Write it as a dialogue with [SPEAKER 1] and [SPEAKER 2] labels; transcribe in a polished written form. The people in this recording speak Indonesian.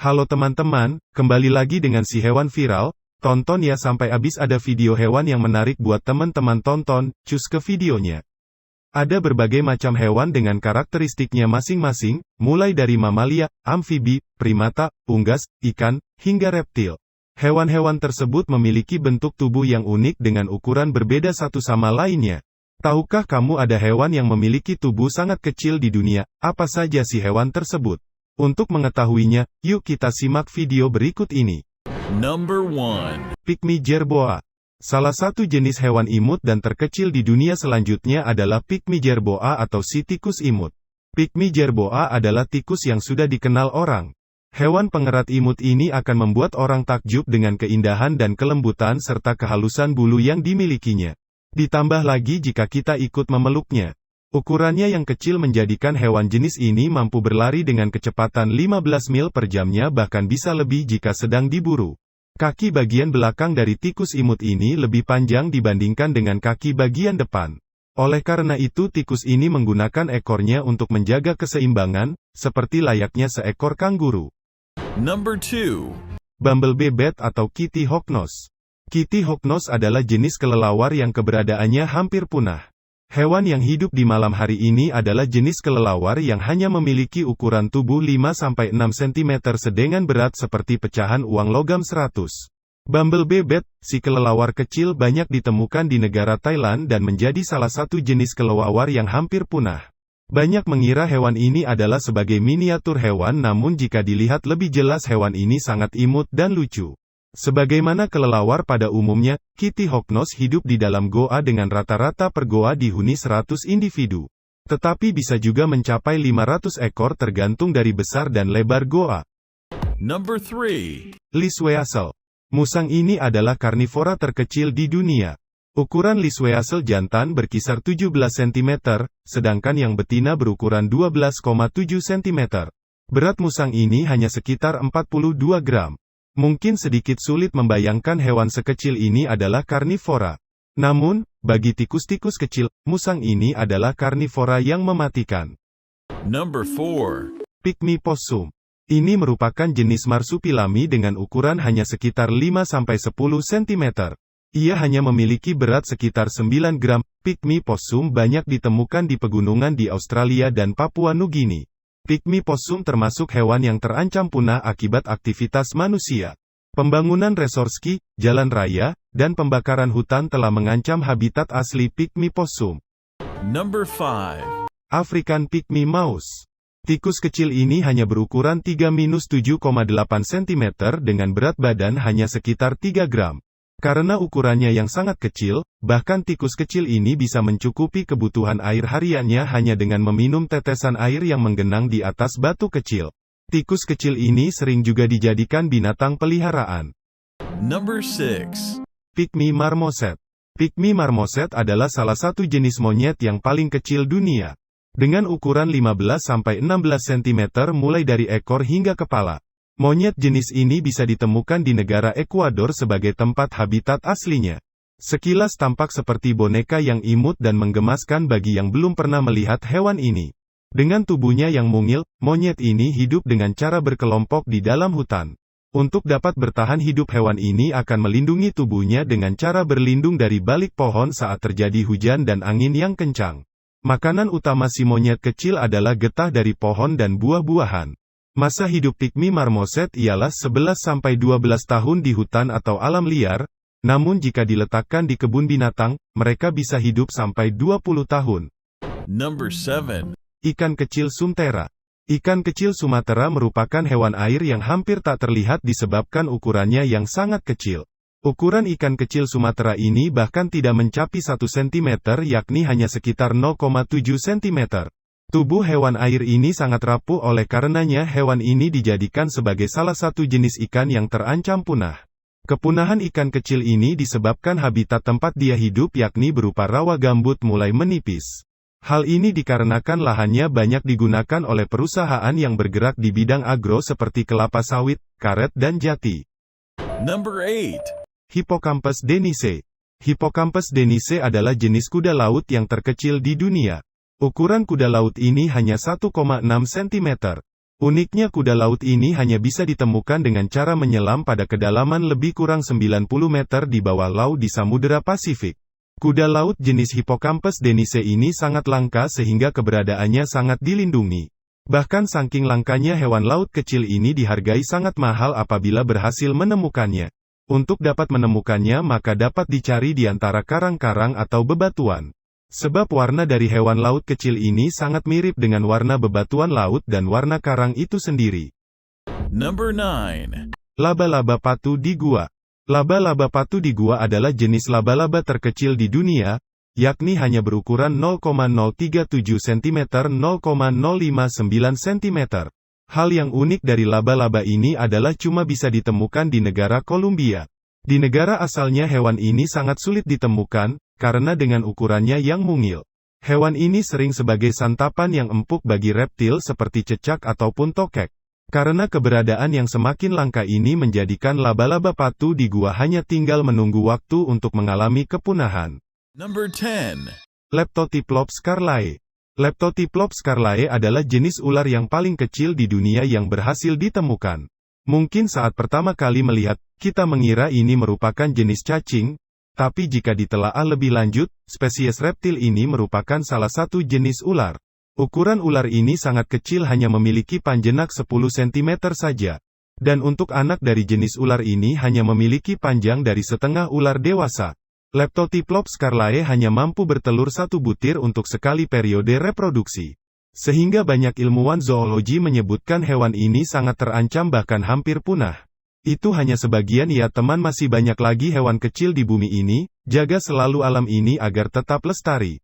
[SPEAKER 1] Halo teman-teman, kembali lagi dengan si hewan viral. Tonton ya sampai habis, ada video hewan yang menarik buat teman-teman tonton, cus ke videonya. Ada berbagai macam hewan dengan karakteristiknya masing-masing, mulai dari mamalia, amfibi, primata, unggas, ikan, hingga reptil. Hewan-hewan tersebut memiliki bentuk tubuh yang unik dengan ukuran berbeda satu sama lainnya. Tahukah kamu ada hewan yang memiliki tubuh sangat kecil di dunia? Apa saja si hewan tersebut? Untuk mengetahuinya, yuk kita simak video berikut ini.
[SPEAKER 2] Number 1.
[SPEAKER 1] Pygmy jerboa. Salah satu jenis hewan imut dan terkecil di dunia selanjutnya adalah Pygmy jerboa atau si tikus imut. Pygmy jerboa adalah tikus yang sudah dikenal orang. Hewan pengerat imut ini akan membuat orang takjub dengan keindahan dan kelembutan serta kehalusan bulu yang dimilikinya. Ditambah lagi jika kita ikut memeluknya. Ukurannya yang kecil menjadikan hewan jenis ini mampu berlari dengan kecepatan 15 mil per jamnya, bahkan bisa lebih jika sedang diburu. Kaki bagian belakang dari tikus imut ini lebih panjang dibandingkan dengan kaki bagian depan. Oleh karena itu tikus ini menggunakan ekornya untuk menjaga keseimbangan, seperti layaknya seekor kanguru.
[SPEAKER 2] Number 2.
[SPEAKER 1] Bumblebee bat atau Kitty Hognose. Kitty Hognose adalah jenis kelelawar yang keberadaannya hampir punah. Hewan yang hidup di malam hari ini adalah jenis kelelawar yang hanya memiliki ukuran tubuh 5-6 cm dengan berat seperti pecahan uang logam 100. Bumblebee bat, si kelelawar kecil, banyak ditemukan di negara Thailand dan menjadi salah satu jenis kelelawar yang hampir punah. Banyak mengira hewan ini adalah sebagai miniatur hewan, namun jika dilihat lebih jelas hewan ini sangat imut dan lucu. Sebagaimana kelelawar pada umumnya, Kitty Hognose hidup di dalam goa dengan rata-rata per goa dihuni 100 individu. Tetapi bisa juga mencapai 500 ekor tergantung dari besar dan lebar goa.
[SPEAKER 2] Number 3.
[SPEAKER 1] Lisweasel. Musang ini adalah karnivora terkecil di dunia. Ukuran Lisweasel jantan berkisar 17 cm, sedangkan yang betina berukuran 12,7 cm. Berat musang ini hanya sekitar 42 gram. Mungkin sedikit sulit membayangkan hewan sekecil ini adalah karnivora. Namun, bagi tikus-tikus kecil, musang ini adalah karnivora yang mematikan.
[SPEAKER 2] Number 4.
[SPEAKER 1] Pygmy possum. Ini merupakan jenis marsupilami dengan ukuran hanya sekitar 5-10 cm. Ia hanya memiliki berat sekitar 9 gram. Pygmy possum banyak ditemukan di pegunungan di Australia dan Papua Nugini. Pygmy possum termasuk hewan yang terancam punah akibat aktivitas manusia. Pembangunan resort ski, jalan raya, dan pembakaran hutan telah mengancam habitat asli pygmy possum.
[SPEAKER 2] Number 5.
[SPEAKER 1] African pygmy mouse. Tikus kecil ini hanya berukuran 3-7,8 cm dengan berat badan hanya sekitar 3 gram. Karena ukurannya yang sangat kecil, bahkan tikus kecil ini bisa mencukupi kebutuhan air hariannya hanya dengan meminum tetesan air yang menggenang di atas batu kecil. Tikus kecil ini sering juga dijadikan binatang peliharaan.
[SPEAKER 2] Number 6.
[SPEAKER 1] Pygmy marmoset. Pygmy marmoset adalah salah satu jenis monyet yang paling kecil dunia. Dengan ukuran 15-16 cm mulai dari ekor hingga kepala. Monyet jenis ini bisa ditemukan di negara Ekuador sebagai tempat habitat aslinya. Sekilas tampak seperti boneka yang imut dan menggemaskan bagi yang belum pernah melihat hewan ini. Dengan tubuhnya yang mungil, monyet ini hidup dengan cara berkelompok di dalam hutan. Untuk dapat bertahan hidup, hewan ini akan melindungi tubuhnya dengan cara berlindung dari balik pohon saat terjadi hujan dan angin yang kencang. Makanan utama si monyet kecil adalah getah dari pohon dan buah-buahan. Masa hidup pygmy marmoset ialah 11-12 tahun di hutan atau alam liar, namun jika diletakkan di kebun binatang, mereka bisa hidup sampai 20 tahun.
[SPEAKER 2] Number 7.
[SPEAKER 1] Ikan kecil Sumtera. Ikan kecil Sumatera merupakan hewan air yang hampir tak terlihat disebabkan ukurannya yang sangat kecil. Ukuran ikan kecil Sumatera ini bahkan tidak mencapai 1 cm, yakni hanya sekitar 0,7 cm. Tubuh hewan air ini sangat rapuh, oleh karenanya hewan ini dijadikan sebagai salah satu jenis ikan yang terancam punah. Kepunahan ikan kecil ini disebabkan habitat tempat dia hidup, yakni berupa rawa gambut, mulai menipis. Hal ini dikarenakan lahannya banyak digunakan oleh perusahaan yang bergerak di bidang agro seperti kelapa sawit, karet dan jati.
[SPEAKER 2] Number 8.
[SPEAKER 1] Hippocampus denise. Hippocampus denise adalah jenis kuda laut yang terkecil di dunia. Ukuran kuda laut ini hanya 1,6 cm. Uniknya kuda laut ini hanya bisa ditemukan dengan cara menyelam pada kedalaman lebih kurang 90 meter di bawah laut di Samudera Pasifik. Kuda laut jenis Hippocampus denise ini sangat langka sehingga keberadaannya sangat dilindungi. Bahkan saking langkanya hewan laut kecil ini dihargai sangat mahal apabila berhasil menemukannya. Untuk dapat menemukannya maka dapat dicari di antara karang-karang atau bebatuan. Sebab warna dari hewan laut kecil ini sangat mirip dengan warna bebatuan laut dan warna karang itu sendiri.
[SPEAKER 2] Number 9.
[SPEAKER 1] Laba-laba patu di gua. Laba-laba patu di gua adalah jenis laba-laba terkecil di dunia, yakni hanya berukuran 0,037 cm 0,059 cm. Hal yang unik dari laba-laba ini adalah cuma bisa ditemukan di negara Kolombia. Di negara asalnya hewan ini sangat sulit ditemukan, karena dengan ukurannya yang mungil. Hewan ini sering sebagai santapan yang empuk bagi reptil seperti cecak ataupun tokek. Karena keberadaan yang semakin langka ini menjadikan laba-laba patu di gua hanya tinggal menunggu waktu untuk mengalami kepunahan.
[SPEAKER 2] Number 10.
[SPEAKER 1] Leptotyphlops carlae. Leptotyphlops carlae adalah jenis ular yang paling kecil di dunia yang berhasil ditemukan. Mungkin saat pertama kali melihat, kita mengira ini merupakan jenis cacing, tapi jika ditelaah lebih lanjut, spesies reptil ini merupakan salah satu jenis ular. Ukuran ular ini sangat kecil, hanya memiliki panjang 10 cm saja. Dan untuk anak dari jenis ular ini hanya memiliki panjang dari setengah ular dewasa. Leptotyphlops carlae hanya mampu bertelur satu butir untuk sekali periode reproduksi. Sehingga banyak ilmuwan zoologi menyebutkan hewan ini sangat terancam bahkan hampir punah. Itu hanya sebagian ya teman, masih banyak lagi hewan kecil di bumi ini, jaga selalu alam ini agar tetap lestari.